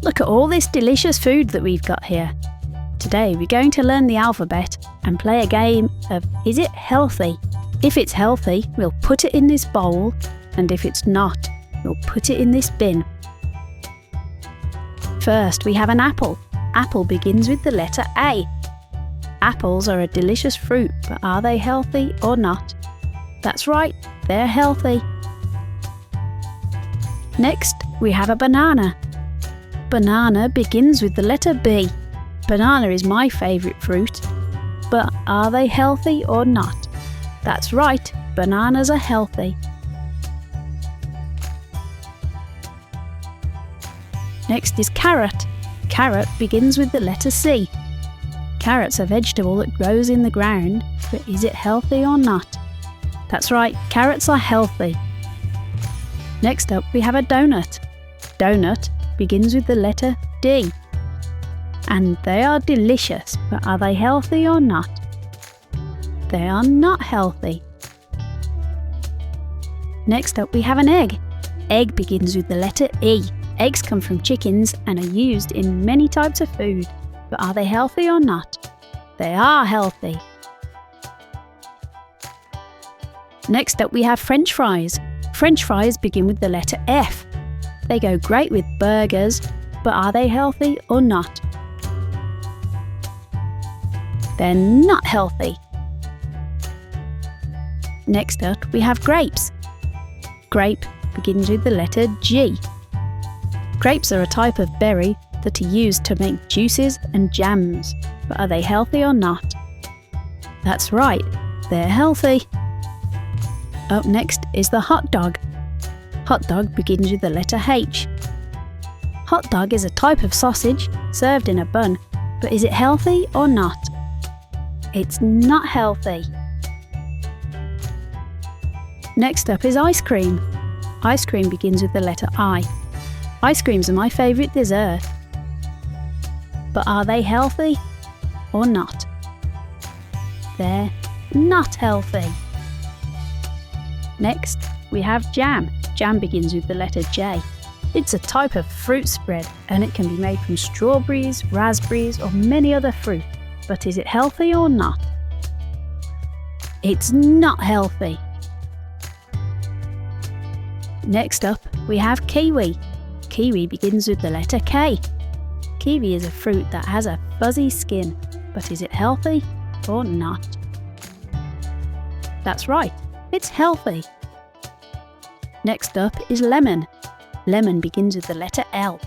Look at all this delicious food that we've got here. Today we're going to learn the alphabet and play a game of is it healthy? If it's healthy, we'll put it in this bowl, and if it's not, we'll put it in this bin. First, we have an apple. Apple begins with the letter A. Apples are a delicious fruit, but are they healthy or not? That's right, they're healthy. Next, we have a banana. Banana begins with the letter B. Banana is my favourite fruit, but are they healthy or not? That's right, bananas are healthy. Next is carrot. Carrot begins with the letter C. Carrot's a vegetable that grows in the ground, but is it healthy or not? That's right, carrots are healthy. Next up we have a donut. Donut begins with the letter D. And they are delicious, but are they healthy or not? They are not healthy. Next up we have an egg. Egg begins with the letter E. Eggs come from chickens and are used in many types of food, but are they healthy or not? They are healthy. Next up we have French fries. French fries begin with the letter F. They go great with burgers, but are they healthy or not? They're not healthy. Next up we have grapes. Grape begins with the letter G. Grapes are a type of berry that are used to make juices and jams, but are they healthy or not? That's right, they're healthy. Up next is the hot dog. Hot dog begins with the letter H. Hot dog is a type of sausage served in a bun, but is it healthy or not? It's not healthy. Next up is ice cream. Ice cream begins with the letter I. Ice creams are my favourite dessert. But are they healthy or not? They're not healthy. Next, we have jam. Jam begins with the letter J. It's a type of fruit spread and it can be made from strawberries, raspberries or many other fruit. But is it healthy or not? It's not healthy. Next up, we have kiwi. Kiwi begins with the letter K. Kiwi is a fruit that has a fuzzy skin, but is it healthy or not? That's right, it's healthy. Next up is lemon. Lemon begins with the letter L.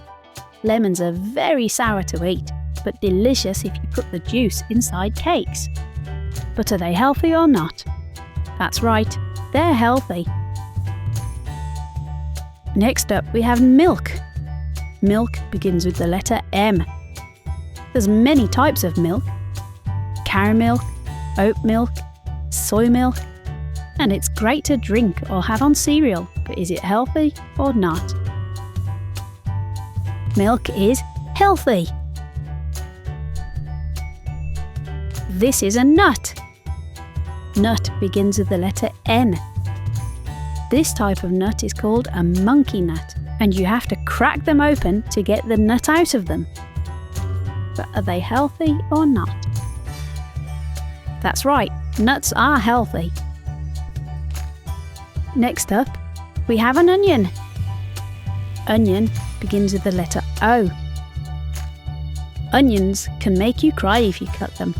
Lemons are very sour to eat, but delicious if you put the juice inside cakes. But are they healthy or not? That's right, they're healthy. Next up we have milk. Milk begins with the letter M. There's many types of milk. Cow milk, oat milk, soy milk, and it's great to drink or have on cereal, but is it healthy or not? Milk is healthy. This is a nut. Nut begins with the letter N. This type of nut is called a monkey nut, and you have to crack them open to get the nut out of them. But are they healthy or not? That's right, nuts are healthy. Next up, we have an onion. Onion begins with the letter O. Onions can make you cry if you cut them.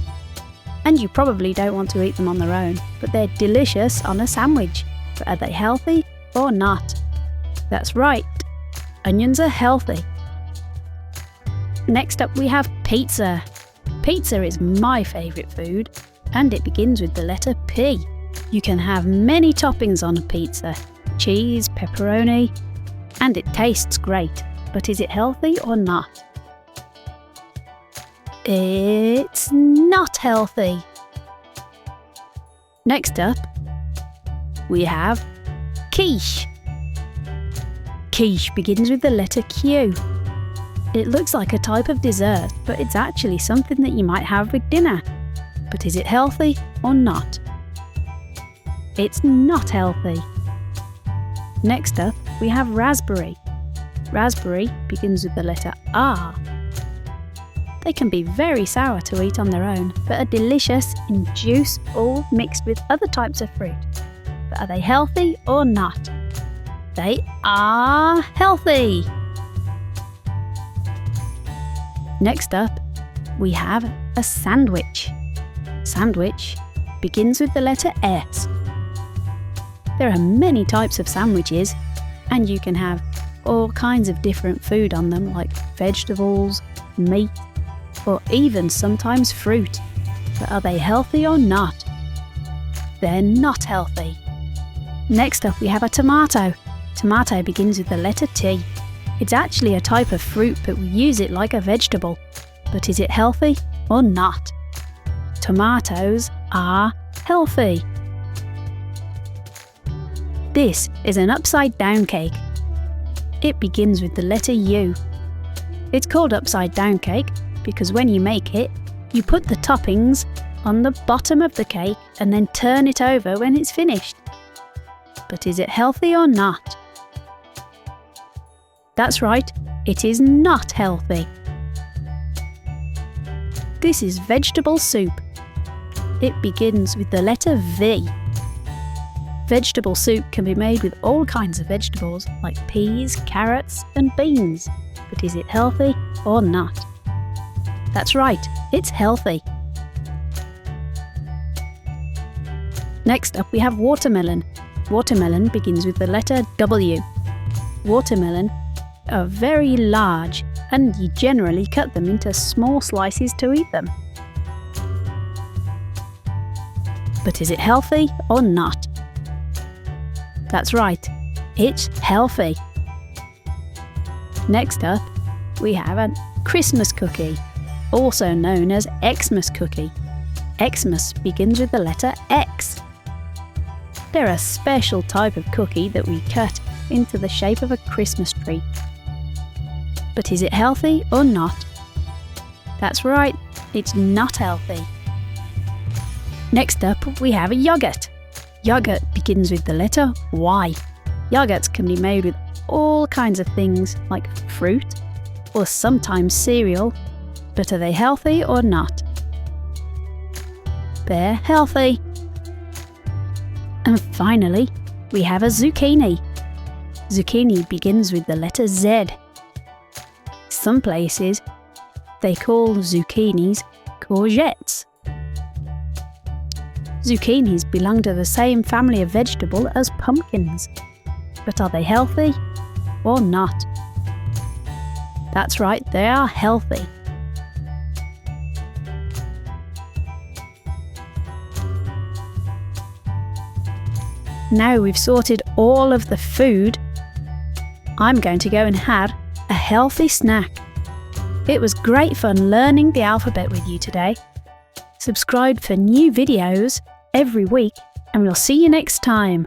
And you probably don't want to eat them on their own, but they're delicious on a sandwich. But are they healthy or not? That's right, onions are healthy. Next up we have pizza. Pizza is my favourite food, and it begins with the letter P. You can have many toppings on a pizza, cheese, pepperoni, and it tastes great. But is it healthy or not? It's not healthy. Next up, we have quiche. Quiche begins with the letter Q. It looks like a type of dessert, but it's actually something that you might have with dinner. But is it healthy or not? It's not healthy. Next up, we have raspberry. Raspberry begins with the letter R. They can be very sour to eat on their own, but are delicious in juice or mixed with other types of fruit. But are they healthy or not? They are healthy! Next up, we have a sandwich. Sandwich begins with the letter S. There are many types of sandwiches, and you can have all kinds of different food on them, like vegetables, meat, or even sometimes fruit. But are they healthy or not? They're not healthy. Next up, we have a tomato. Tomato begins with the letter T. It's actually a type of fruit, but we use it like a vegetable. But is it healthy or not? Tomatoes are healthy. This is an upside down cake. It begins with the letter U. It's called upside down cake because when you make it, you put the toppings on the bottom of the cake and then turn it over when it's finished. But is it healthy or not? That's right, it is not healthy. This is vegetable soup. It begins with the letter V. Vegetable soup can be made with all kinds of vegetables like peas, carrots and beans. But is it healthy or not? That's right, it's healthy. Next up we have watermelon. Watermelon begins with the letter W. Watermelon are very large and you generally cut them into small slices to eat them. But is it healthy or not? That's right, it's healthy. Next up, we have a Christmas cookie, also known as Xmas cookie. Xmas begins with the letter X. They're a special type of cookie that we cut into the shape of a Christmas tree. But is it healthy or not? That's right, it's not healthy. Next up, we have a yogurt. Yogurt begins with the letter Y. Yogurts can be made with all kinds of things like fruit or sometimes cereal, but are they healthy or not? They're healthy. And finally, we have a zucchini. Zucchini begins with the letter Z. Some places, they call zucchinis courgettes. Zucchinis belong to the same family of vegetable as pumpkins. But are they healthy or not? That's right, they are healthy. Now we've sorted all of the food, I'm going to go and have a healthy snack. It was great fun learning the alphabet with you today. Subscribe for new videos every week and we'll see you next time.